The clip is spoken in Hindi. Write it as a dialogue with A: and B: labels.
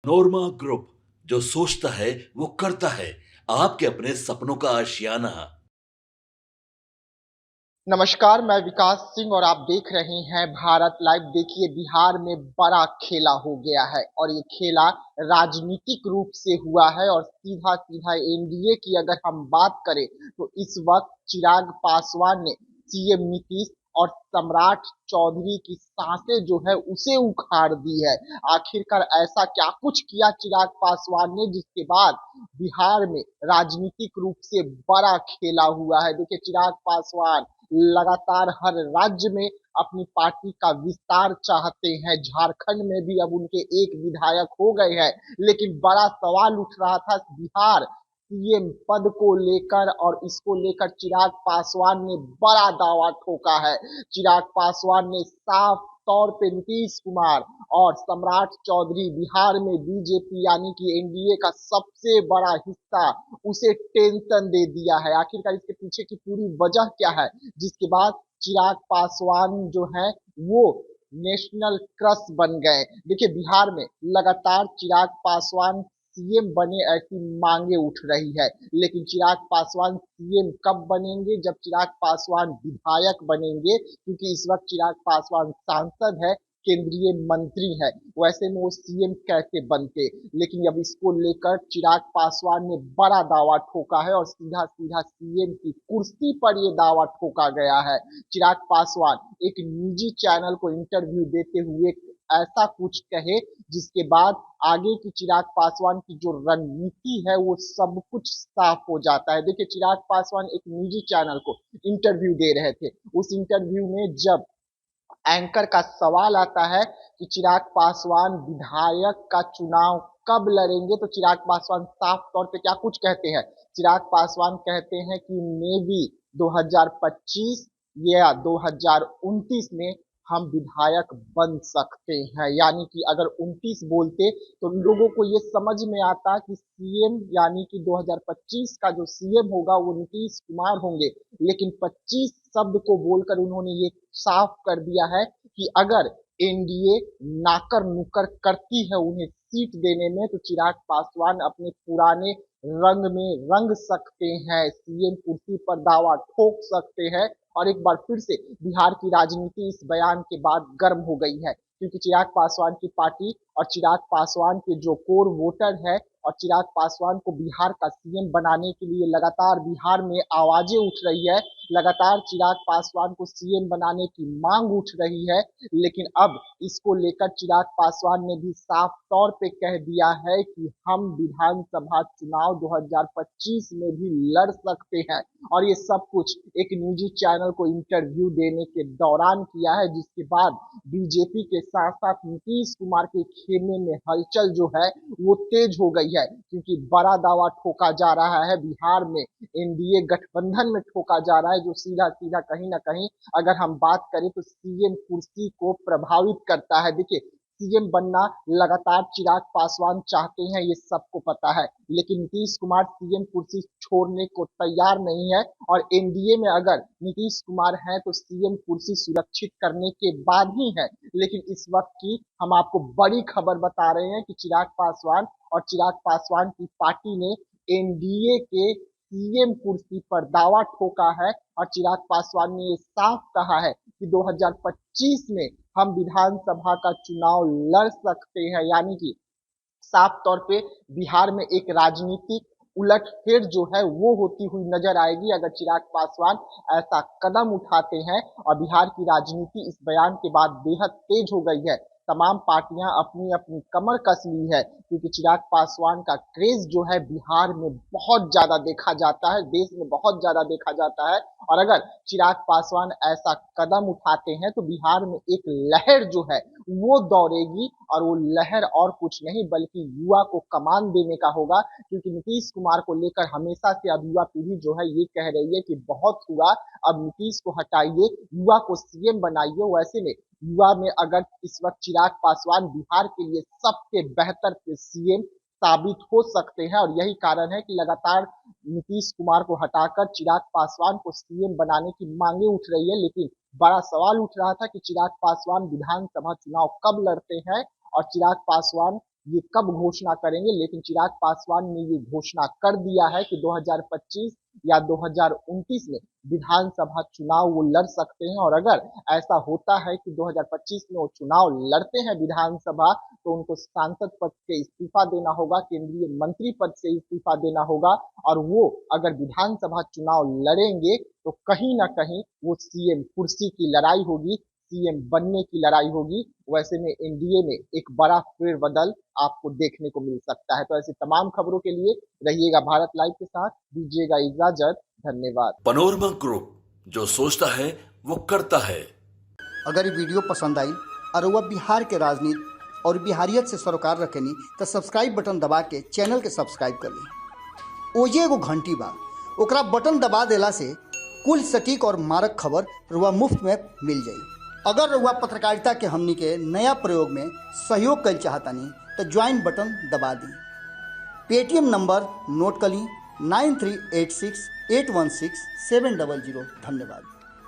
A: नोरमा ग्रुप, जो सोचता है वो करता है। आपके अपने सपनों का आशियाना।
B: नमस्कार, मैं विकास सिंह और आप देख रहे हैं भारत लाइव। देखिए, बिहार में बड़ा खेला हो गया है और ये खेला राजनीतिक रूप से हुआ है और सीधा सीधा एनडीए की अगर हम बात करें तो इस वक्त चिराग पासवान ने सीएम नीतीश और सम्राट चौधरी की सांसें जो है उसे उखाड़ दी है। आखिरकार ऐसा क्या कुछ किया चिराग पासवान ने जिसके बाद बिहार में राजनीतिक रूप से बड़ा खेला हुआ है। देखिए, चिराग पासवान लगातार हर राज्य में अपनी पार्टी का विस्तार चाहते हैं। झारखंड में भी अब उनके एक विधायक हो गए हैं, लेकिन बड़ा सवाल उठ रहा था बिहार सीएम पद को लेकर और इसको लेकर चिराग पासवान ने बड़ा दावा ठोका है। चिराग पासवान ने साफ तौर पे नीतीश कुमार और सम्राट चौधरी बिहार में बीजेपी यानी कि एनडीए का सबसे बड़ा हिस्सा उसे टेंशन दे दिया है। आखिरकार इसके पीछे की पूरी वजह क्या है जिसके बाद चिराग पासवान जो है वो नेशनल क्रश बन गए। देखिए, बिहार में लगातार चिराग पासवान सीएम बने ऐसी मांगे उठ रही है, लेकिन चिराग पासवान सीएम कब बनेंगे? जब चिराग पासवान विधायक बनेंगे, क्योंकि इस वक्त चिराग पासवान सांसद है, केंद्रीय मंत्री है। वैसे में वो सीएम कैसे बनते? लेकिन अब इसको लेकर चिराग पासवान ने बड़ा दावा ठोका है और सीधा सीधा सीएम की कुर्सी पर ये दावा ठोका गया है। चिराग पासवान एक निजी चैनल को इंटरव्यू देते हुए ऐसा कुछ कहे जिसके बाद आगे की चिराग पासवान की जो रणनीति है वो सब कुछ साफ हो जाता है। देखिए, चिराग पासवान एक निजी चैनल को इंटरव्यू दे रहे थे। उस इंटरव्यू में जब एंकर का सवाल आता है कि चिराग पासवान विधायक का चुनाव कब लड़ेंगे, तो चिराग पासवान साफ तौर पे क्या कुछ कहते हैं। चिराग पासवान कहते हैं कि मे बी 2025 या 2029 में हम विधायक बन सकते हैं। यानी कि अगर 29 बोलते तो लोगों को ये समझ में आता कि सीएम यानी कि 2025 का जो सीएम होगा वो नीतीश कुमार होंगे। लेकिन 25 शब्द को बोलकर उन्होंने ये साफ कर दिया है कि अगर एनडीए नाकर नुकर करती है उन्हें सीट देने में, तो चिराग पासवान अपने पुराने रंग में रंग सकते हैं, सीएम कुर्सी पर दावा ठोक सकते हैं। और एक बार फिर से बिहार की राजनीति इस बयान के बाद गर्म हो गई है, क्योंकि चिराग पासवान की पार्टी और चिराग पासवान के जो कोर वोटर है और चिराग पासवान को बिहार का सीएम बनाने के लिए लगातार बिहार में आवाजें उठ रही है। लगातार चिराग पासवान को सीएम बनाने की मांग उठ रही है। लेकिन अब इसको लेकर चिराग पासवान ने भी साफ तौर पे कह दिया है कि हम विधानसभा चुनाव 2025 में भी लड़ सकते हैं। और ये सब कुछ एक निजी चैनल को इंटरव्यू देने के दौरान किया है, जिसके बाद बीजेपी के साथ साथ नीतीश कुमार के खेमे में हलचल जो है वो तेज हो गई है, क्योंकि बड़ा दावा ठोका जा रहा है बिहार में एनडीए गठबंधन में ठोका जा रहा है, जो सीधा सीधा कहीं ना कहीं अगर हम बात करें तो सीएम कुर्सी को प्रभावित करता है। देखिए, सीएम बनना लगातार चिराग पासवान चाहते हैं, ये सबको पता है, लेकिन नीतीश कुमार सीएम कुर्सी छोड़ने को तैयार नहीं है। और एनडीए में अगर नीतीश कुमार हैं तो सीएम कुर्सी सुरक्षित करने के बाद ही है। लेकिन इस वक्त की हम आपको बड़ी खबर बता रहे हैं कि चिराग पासवान और चिराग पासवान की पार्टी ने एनडीए के सीएम कुर्सी पर दावा ठोका है और चिराग पासवान ने ये साफ कहा है कि 2025 में हम विधानसभा का चुनाव लड़ सकते हैं। यानी कि साफ तौर पे बिहार में एक राजनीतिक उलटफेर जो है वो होती हुई नजर आएगी अगर चिराग पासवान ऐसा कदम उठाते हैं। और बिहार की राजनीति इस बयान के बाद बेहद तेज हो गई है। तमाम पार्टियां अपनी अपनी कमर कस ली है, क्योंकि चिराग पासवान का क्रेज जो है बिहार में बहुत ज्यादा देखा जाता है, देश में बहुत ज्यादा देखा जाता है। और अगर चिराग पासवान ऐसा कदम उठाते हैं तो बिहार में एक लहर जो है वो दौड़ेगी, और वो लहर और कुछ नहीं बल्कि युवा को कमान देने का होगा। क्योंकि नीतीश कुमार को लेकर हमेशा से अब युवा पीढ़ी जो है ये कह रही है कि बहुत हुआ, अब नीतीश को हटाइए, युवा को सीएम बनाइए। वैसे में युवा में अगर इस वक्त चिराग पासवान बिहार के लिए सबसे बेहतर सीएम साबित हो सकते हैं, और यही कारण है कि लगातार नीतीश कुमार को हटाकर चिराग पासवान को सीएम बनाने की मांगे उठ रही है। लेकिन बड़ा सवाल उठ रहा था कि चिराग पासवान विधानसभा चुनाव कब लड़ते हैं, और चिराग पासवान ये कब घोषणा करेंगे, लेकिन चिराग पासवान ने ये घोषणा कर दिया है कि 2025 या 2029 में विधानसभा चुनाव वो लड़ सकते हैं। और अगर ऐसा होता है कि 2025 में वो चुनाव लड़ते हैं विधानसभा, तो उनको सांसद पद से इस्तीफा देना होगा, केंद्रीय मंत्री पद से इस्तीफा देना होगा। और वो अगर विधानसभा चुनाव लड़ेंगे तो कहीं ना कहीं वो सीएम कुर्सी की लड़ाई होगी, सीएम बनने की लड़ाई होगी। वैसे में एनडीए में एक बड़ा फेरबदल आपको देखने को मिल सकता है। तो ऐसी तमाम खबरों के लिए रहिएगा भारत लाइव के साथ, दीजिएगा इजाजत, धन्यवाद।
A: पनोरमा ग्रुप, जो सोचता है वो करता है।
C: अगर ये वीडियो पसंद आई और वह बिहार के राजनीति और बिहारियत से सरोकार रखेनी तो सब्सक्राइब बटन दबा के चैनल के सब्सक्राइब कर ली। ओजे एगो घंटी बा, ओकरा बटन दबा देला से कुल सटीक और मारक खबर रुआ मुफ्त में मिल जाई। अगर रुआ पत्रकारिता के हमनी के नया प्रयोग में सहयोग कर चाहतानी तो ज्वाइन बटन दबा दी। पेटीएम नंबर नोट कर ली 9386816700। धन्यवाद।